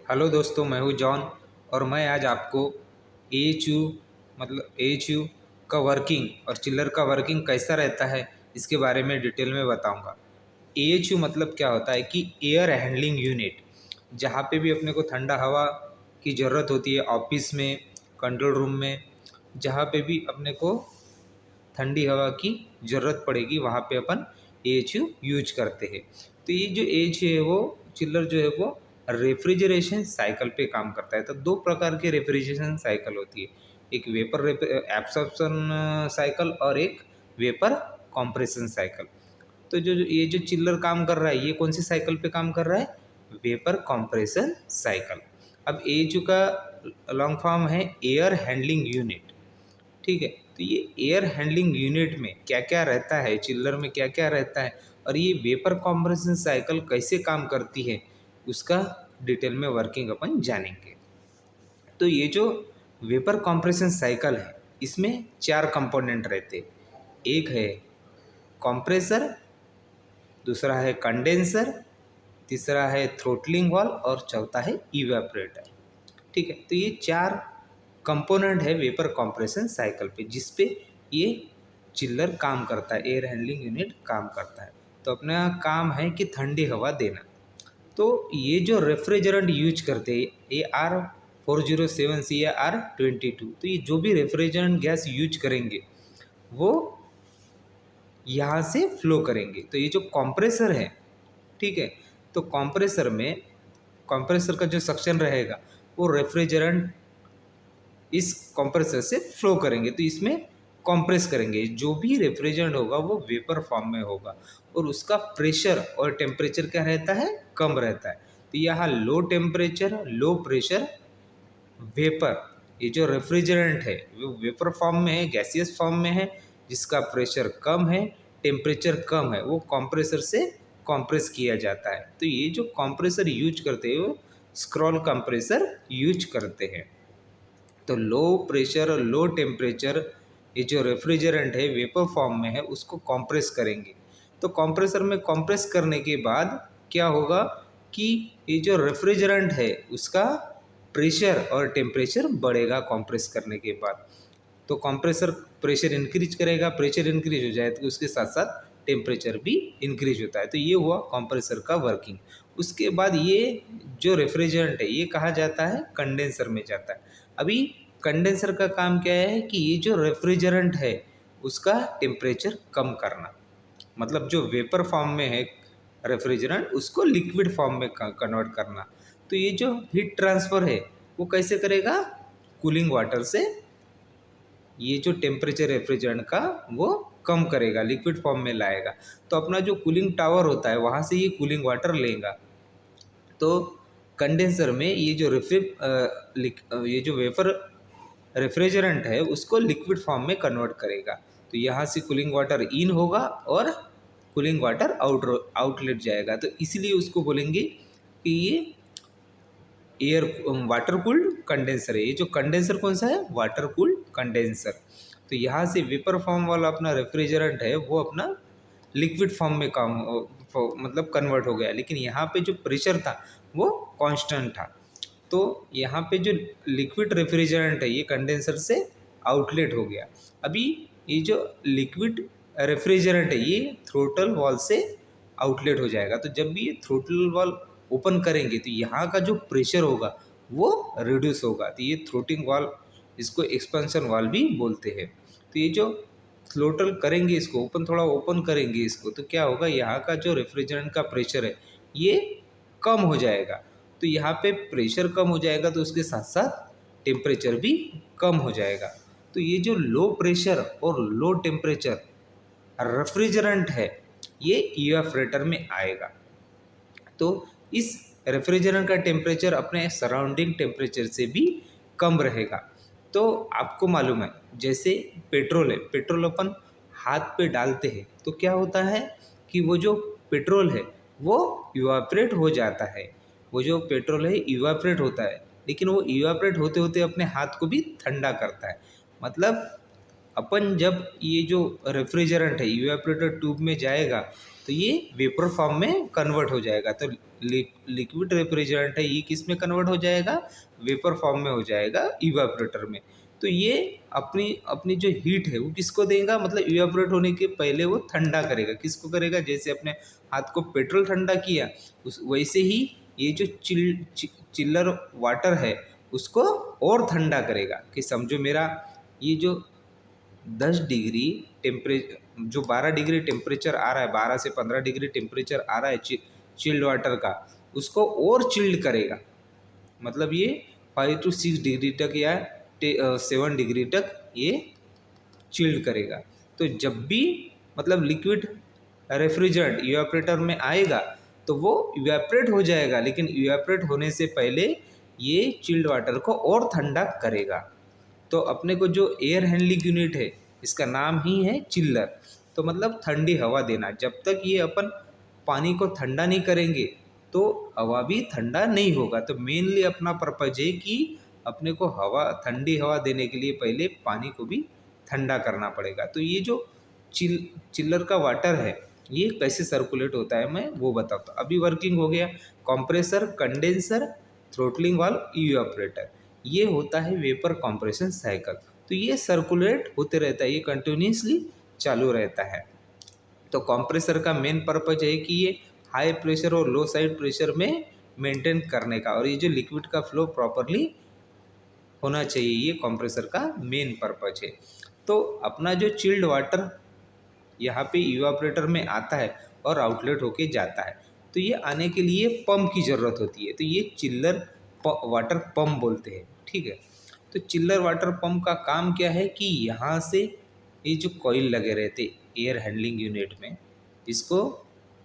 Hello दोस्तों, मैं हूँ जॉन। और मैं आज आपको एएचयू एएचयू का वर्किंग और चिल्लर का वर्किंग कैसा रहता है इसके बारे में डिटेल में बताऊंगा। एएचयू मतलब क्या होता है कि एयर हैंडलिंग यूनिट। जहाँ पे भी अपने को ठंडा हवा की ज़रूरत होती है, ऑफिस में, कंट्रोल रूम में, जहाँ पे भी अपने को ठंडी हवा की ज़रूरत पड़ेगी वहाँ पे अपन एएचयू यूज करते हैं। तो ये जो एएचयू है वो चिल्लर जो है वो रेफ्रिजरेशन साइकिल पे काम करता है। तो दो प्रकार के रेफ्रिजरेशन साइकिल होती है, एक वेपर एब्सॉर्प्शन साइकिल और एक वेपर कॉम्प्रेशन साइकिल। तो ये जो चिल्लर काम कर रहा है ये कौन सी साइकिल पे काम कर रहा है? Vapour compression cycle. अब एएचयू का लॉन्ग फॉर्म है एयर हैंडलिंग यूनिट। ठीक है। तो ये एयर हैंडलिंग यूनिट में क्या क्या रहता है, चिल्लर में क्या क्या रहता है और ये वेपर कंप्रेशन साइकिल कैसे काम करती है उसका डिटेल में वर्किंग अपन जानेंगे। तो ये जो वेपर कंप्रेशन साइकिल है इसमें चार कंपोनेंट रहते हैं। एक है कंप्रेसर, दूसरा है कंडेंसर, तीसरा है थ्रोटलिंग वाल्व और चौथा है इवेपोरेटर। ठीक है। तो ये चार कंपोनेंट है वेपर कंप्रेशन साइकिल पे जिस पे ये चिल्लर काम करता है, एयर हैंडलिंग यूनिट काम करता है। तो अपना काम है कि ठंडी हवा देना। तो ये जो रेफ्रिजरेंट यूज करते हैं ये R407 या R22, तो ये जो भी रेफ्रिजरेंट गैस यूज करेंगे वो यहाँ से फ्लो करेंगे। तो ये जो कंप्रेसर है, ठीक है, तो कंप्रेसर का जो सक्शन रहेगा वो रेफ्रिजरेंट इस कंप्रेसर से फ्लो करेंगे। तो इसमें कंप्रेस करेंगे, जो भी रेफ्रिजरेंट होगा वो वेपर फॉर्म में होगा और उसका प्रेशर और टेम्परेचर क्या रहता है? कम रहता है। तो यहाँ low temperature low pressure vapour, ये जो रेफ्रिजरेंट है वो वेपर फॉर्म में है, गैसियस फॉर्म में है, जिसका प्रेशर कम है, टेम्परेचर कम है, वो कंप्रेसर से कंप्रेस किया जाता है। तो ये जो कंप्रेसर यूज करते हैं वो स्क्रॉल कंप्रेसर यूज करते हैं। तो लो प्रेशर और लो टेम्परेचर ये जो रेफ्रिजरेंट है वेपर फॉर्म में है उसको कंप्रेस करेंगे। तो कंप्रेसर में कंप्रेस करने के बाद क्या होगा कि ये जो रेफ्रिजरेंट है उसका प्रेशर और टेम्परेचर बढ़ेगा कंप्रेस करने के बाद। तो कंप्रेसर प्रेशर इंक्रीज करेगा, प्रेशर इंक्रीज हो जाए तो उसके साथ साथ टेम्परेचर भी इंक्रीज होता है। तो ये हुआ कंप्रेसर का वर्किंग। उसके बाद ये जो रेफ्रिजरेंट है ये कहाँ जाता है? कंडेंसर में जाता है। अभी कंडेंसर का काम क्या है कि ये जो रेफ्रिजरेंट है उसका टेम्परेचर कम करना, मतलब जो वेपर फॉर्म में है रेफ्रिजरेंट उसको लिक्विड फॉर्म में कन्वर्ट करना। तो ये जो हीट ट्रांसफ़र है वो कैसे करेगा? कूलिंग वाटर से ये जो टेम्परेचर रेफ्रिजरेंट का वो कम करेगा, लिक्विड फॉर्म में लाएगा। तो अपना जो कूलिंग टावर होता है वहाँ से ये कूलिंग वाटर लेगा। तो कंडेंसर में ये जो ये जो वेपर रेफ्रिजरेंट है उसको लिक्विड फॉर्म में कन्वर्ट करेगा। तो यहाँ से कूलिंग वाटर इन होगा और कूलिंग वाटर आउटलेट जाएगा। तो इसीलिए उसको बोलेंगे कि ये एयर वाटर कूल्ड कंडेंसर है। ये जो कंडेंसर कौन सा है? Water cooled condenser. तो यहाँ से वेपर फॉर्म वाला अपना रेफ्रिजरेंट है वो अपना लिक्विड फॉर्म में मतलब कन्वर्ट हो गया, लेकिन यहाँ पे जो प्रेशर था वो कांस्टेंट था। तो यहाँ पे जो लिक्विड रेफ्रिजरेंट है ये कंडेंसर से आउटलेट हो गया। अभी ये जो लिक्विड रेफ्रिजरेंट है ये थ्रोटल वॉल से आउटलेट हो जाएगा। तो जब भी ये थ्रोटल वॉल ओपन करेंगे तो यहाँ का जो प्रेशर होगा वो रिड्यूस होगा। तो ये थ्रोटिंग वाल्व, इसको एक्सपेंशन वाल्व भी बोलते हैं। तो ये जो थ्रोटल करेंगे इसको ओपन, थोड़ा ओपन करेंगे इसको, तो क्या होगा? यहाँ का जो रेफ्रिजरेंट का प्रेशर है ये कम हो जाएगा। तो यहाँ पे प्रेशर कम हो जाएगा तो उसके साथ साथ टेम्परेचर भी कम हो जाएगा। तो ये जो लो प्रेशर और लो टेम्परेचर रेफ्रिजरेंट है ये इवेपोरेटर में आएगा। तो इस रेफ्रिजरेंट का टेम्परेचर अपने सराउंडिंग टेम्परेचर से भी कम रहेगा। तो आपको मालूम है जैसे पेट्रोल है, पेट्रोल अपन हाथ पे डालते हैं तो क्या होता है कि वो जो पेट्रोल है वो इवापरेट हो जाता है। वो जो पेट्रोल है इवापरेट होता है, लेकिन वो इवापरेट होते होते अपने हाथ को भी ठंडा करता है। मतलब अपन जब ये जो रेफ्रिजरेंट है इवेपोरेटर ट्यूब में जाएगा तो ये वेपर फॉर्म में कन्वर्ट हो जाएगा। तो लिक्विड रेफ्रिजरेंट है, ये किस में कन्वर्ट हो जाएगा? वेपर फॉर्म में हो जाएगा इवापोरेटर में। तो ये अपनी अपनी जो हीट है वो किसको देगा? मतलब इवापोरेट होने के पहले वो ठंडा करेगा। किसको करेगा? जैसे अपने हाथ को पेट्रोल ठंडा किया उस वैसे ही ये जो चिल्लर वाटर है उसको और ठंडा करेगा। कि समझो मेरा ये जो 10 डिग्री टेम्परेचर, जो 12 डिग्री टेम्परेचर आ रहा है, 12 से 15 डिग्री टेम्परेचर आ रहा है चिल्ड वाटर का, उसको और चिल्ड करेगा। मतलब ये 5 to 6 डिग्री तक या 7 डिग्री तक ये चिल्ड करेगा। तो जब भी मतलब लिक्विड रेफ्रिजरेंट इवेपोरेटर में आएगा तो वो इवेपोरेट हो जाएगा, लेकिन इवेपोरेट होने से पहले ये चिल्ड वाटर को और ठंडा करेगा। तो अपने को जो एयर हैंडलिंग यूनिट है इसका नाम ही है चिल्लर। तो मतलब ठंडी हवा देना। जब तक ये अपन पानी को ठंडा नहीं करेंगे तो हवा भी ठंडा नहीं होगा। तो मेनली अपना पर्पज है कि अपने को हवा, ठंडी हवा देने के लिए पहले पानी को भी ठंडा करना पड़ेगा। तो ये जो चिल्लर का वाटर है ये कैसे सर्कुलेट होता है मैं वो बताता हूँ। अभी वर्किंग हो गया compressor, condenser, throttling valve, evaporator. ये होता है वेपर कंप्रेशन साइकिल। तो ये सर्कुलेट होते रहता है, ये कंटिन्यूसली चालू रहता है। तो कंप्रेसर का मेन पर्पज है कि ये हाई प्रेशर और लो साइड प्रेशर में मेंटेन करने का, और ये जो लिक्विड का फ्लो प्रॉपरली होना चाहिए, ये कंप्रेसर का मेन पर्पज है। तो अपना जो चिल्ड वाटर यहाँ पे इवापोरेटर में आता है और आउटलेट होके जाता है। तो ये आने के लिए पंप की ज़रूरत होती है। तो ये चिल्लर वाटर पंप बोलते हैं, ठीक है। तो चिल्लर वाटर पंप का काम क्या है कि यहाँ से ये जो कॉइल लगे रहते एयर हैंडलिंग यूनिट में, इसको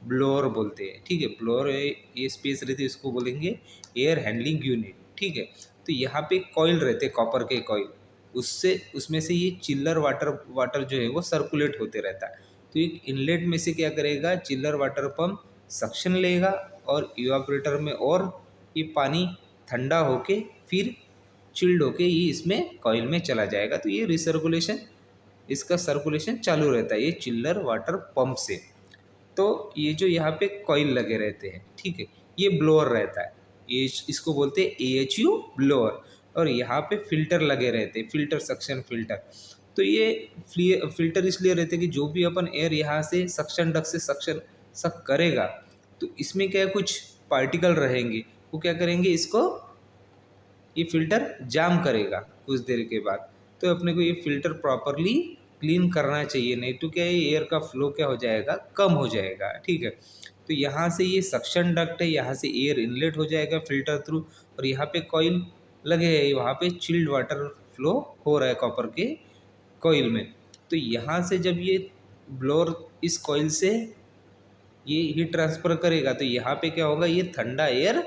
ब्लोअर बोलते हैं, ठीक है। ब्लोअर ये स्पेस रहती है, इसको बोलेंगे एयर हैंडलिंग यूनिट, ठीक है। तो यहाँ पे कॉइल रहते कॉपर के कॉइल, उसमें से ये चिल्लर वाटर जो है वो सर्कुलेट होते रहता है। तो एक इनलेट में से क्या करेगा, चिल्लर वाटर पंप सक्शन लेगा और इवापोरेटर में, और ये पानी ठंडा होके फिर चिल्ड होके ये इसमें कॉइल में चला जाएगा। तो ये रिसर्कुलेशन, इसका सर्कुलेशन चालू रहता है ये चिल्लर वाटर पंप से। तो ये जो यहाँ पे कॉइल लगे रहते हैं, ठीक है, ये ब्लोअर रहता है, ये इसको बोलते हैं AHU ब्लोअर। और यहाँ पे फिल्टर लगे रहते हैं, फिल्टर, सक्शन फिल्टर। तो ये फिल्टर इसलिए रहते हैं कि जो भी अपन एयर यहाँ से सक्शन डक से सक्शन सक करेगा तो इसमें क्या है, कुछ पार्टिकल रहेंगे, वो क्या करेंगे, इसको ये फिल्टर जाम करेगा कुछ देर के बाद। तो अपने को ये फिल्टर प्रॉपरली क्लीन करना चाहिए, नहीं तो क्या है एयर का फ्लो क्या हो जाएगा, कम हो जाएगा, ठीक है। तो यहाँ से ये सक्शन डक्ट है, यहाँ से एयर इनलेट हो जाएगा फिल्टर थ्रू, और यहाँ पे कॉइल लगे है, वहाँ पे चिल्ड वाटर फ्लो हो रहा है कॉपर के कॉइल में। तो यहाँ से जब ये ब्लोअर इस कॉइल से ये हीट ट्रांसफ़र करेगा तो यहाँ पे क्या होगा, ये ठंडा एयर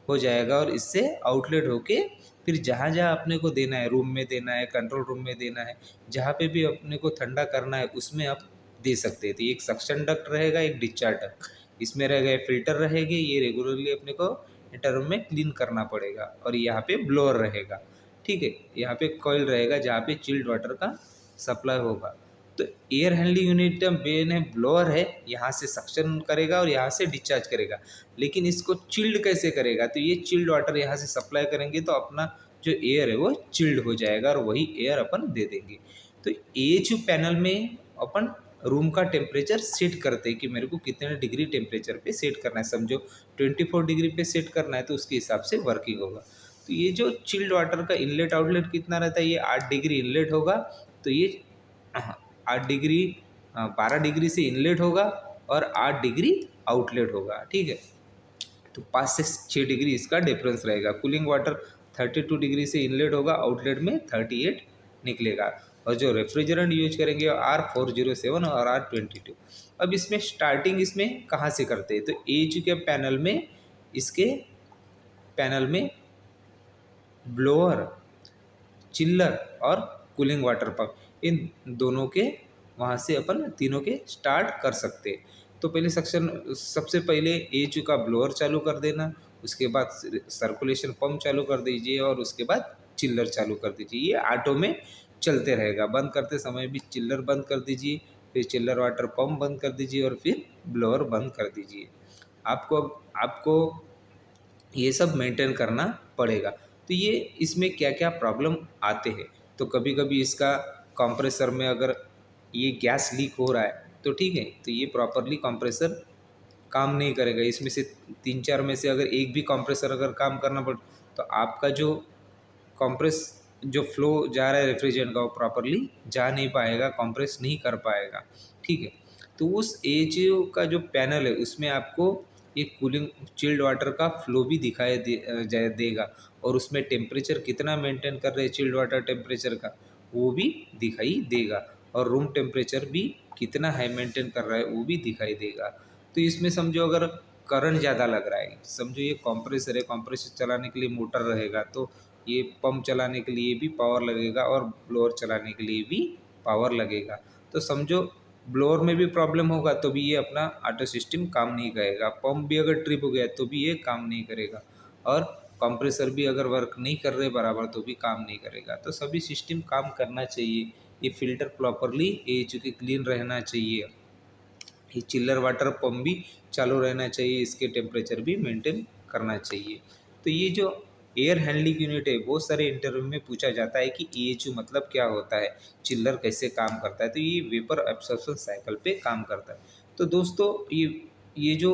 हो जाएगा और इससे आउटलेट होके फिर जहाँ जहाँ अपने को देना है, रूम में देना है, कंट्रोल रूम में देना है, जहाँ पे भी अपने को ठंडा करना है उसमें आप दे सकते हैं। तो एक सक्शन डक्ट रहेगा, एक डिस्चार्ज डक्ट, इसमें रहेगा फिल्टर रहेगी, ये रेगुलरली अपने को इंटररूम में क्लीन करना पड़ेगा। और यहाँ पे ब्लोअर रहेगा, ठीक है, यहाँ पे कॉइल रहेगा जहाँ पे चिल्ड वाटर का सप्लाई होगा। तो एयर हैंडलिंग यूनिट मेन है ब्लोअर है, यहाँ से सक्शन करेगा और यहाँ से डिस्चार्ज करेगा। लेकिन इसको चिल्ड कैसे करेगा, तो ये चिल्ड वाटर यहाँ से सप्लाई करेंगे तो अपना जो एयर है वो चिल्ड हो जाएगा और वही एयर अपन दे देंगे। तो AHU पैनल में अपन रूम का टेम्परेचर सेट करते हैं कि मेरे को कितने डिग्री टेम्परेचर पे सेट करना है। समझो 24 डिग्री पे सेट करना है तो उसके हिसाब से वर्किंग होगा। तो ये जो चिल्ड वाटर का इनलेट आउटलेट कितना रहता है, ये 8 डिग्री इनलेट होगा, तो ये 8 डिग्री 12 डिग्री से इनलेट होगा और 8 डिग्री आउटलेट होगा, ठीक है। तो 5 से 6 डिग्री इसका डिफरेंस रहेगा। कूलिंग वाटर 32 डिग्री से इनलेट होगा, आउटलेट में 38 निकलेगा। और जो रेफ्रिजरेंट यूज करेंगे R407 और R22। अब इसमें स्टार्टिंग इसमें कहाँ से करते हैं, तो AHU के पैनल में, इसके पैनल में ब्लोअर, चिल्लर और कूलिंग वाटर पंप, इन दोनों के वहाँ से अपन तीनों के स्टार्ट कर सकते हैं। तो पहले सबसे पहले AHU का ब्लोअर चालू कर देना, उसके बाद सर्कुलेशन पंप चालू कर दीजिए और उसके बाद चिल्लर चालू कर दीजिए। ये ऑटो में चलते रहेगा, बंद करते समय भी चिल्लर बंद कर दीजिए, फिर चिल्लर वाटर पंप बंद कर दीजिए और फिर ब्लोअर बंद कर दीजिए। आपको आपको ये सब मेंटेन करना पड़ेगा। तो ये इसमें क्या क्या प्रॉब्लम आते हैं, तो कभी कभी इसका कंप्रेसर में अगर ये गैस लीक हो रहा है तो ठीक है, तो ये प्रॉपरली कंप्रेसर काम नहीं करेगा। इसमें से 3-4 में से अगर एक भी कंप्रेसर अगर काम करना पड़, तो आपका जो कंप्रेस जो फ्लो जा रहा है रेफ्रिजरेंट का वो प्रॉपरली जा नहीं पाएगा, कंप्रेस नहीं कर पाएगा, ठीक है। तो उस एएचयू का जो पैनल है उसमें आपको ये कूलिंग चिल्ड वाटर का फ्लो भी दिखाई देगा, और उसमें टेम्परेचर कितना मेंटेन कर रहे हैं चिल्ड वाटर टेम्परेचर का वो भी दिखाई देगा, और रूम टेम्परेचर भी कितना हाई मेंटेन कर रहा है वो भी दिखाई देगा। तो इसमें समझो अगर करंट ज़्यादा लग रहा है, समझो ये कंप्रेसर है, कंप्रेसर चलाने के लिए मोटर रहेगा, तो ये पंप चलाने के लिए भी पावर लगेगा और ब्लोअर चलाने के लिए भी पावर लगेगा। तो समझो ब्लोअर में भी प्रॉब्लम होगा तो भी ये अपना ऑटो सिस्टम काम नहीं करेगा, पंप भी अगर ट्रिप हो गया तो भी ये काम नहीं करेगा, और कंप्रेसर भी अगर वर्क नहीं कर रहे बराबर तो भी काम नहीं करेगा। तो सभी सिस्टम काम करना चाहिए, ये फिल्टर प्रॉपरली चूँकि क्लीन रहना चाहिए, ये चिल्लर वाटर पंप भी चालू रहना चाहिए, इसके टेम्परेचर भी मेंटेन करना चाहिए। तो ये जो एयर हैंडलिंग यूनिट है बहुत सारे इंटरव्यू में पूछा जाता है कि एएचयू मतलब क्या होता है, चिल्लर कैसे काम करता है, तो ये वेपर एब्सॉर्प्शन साइकिल पे काम करता है। तो दोस्तों ये जो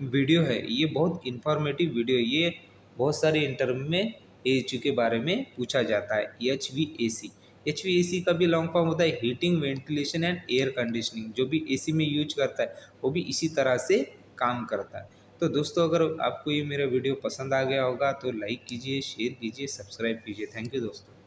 वीडियो है ये बहुत इन्फॉर्मेटिव वीडियो है, ये बहुत सारे इंटरव्यू में एएचयू के बारे में पूछा जाता है। HVAC, HVAC का भी लॉन्ग फॉर्म होता है heating ventilation and air conditioning, जो भी एसी में यूज करता है वो भी इसी तरह से काम करता है। तो दोस्तों अगर आपको ये मेरा वीडियो पसंद आ गया होगा तो लाइक कीजिए, शेयर कीजिए, सब्सक्राइब कीजिए। थैंक यू दोस्तों।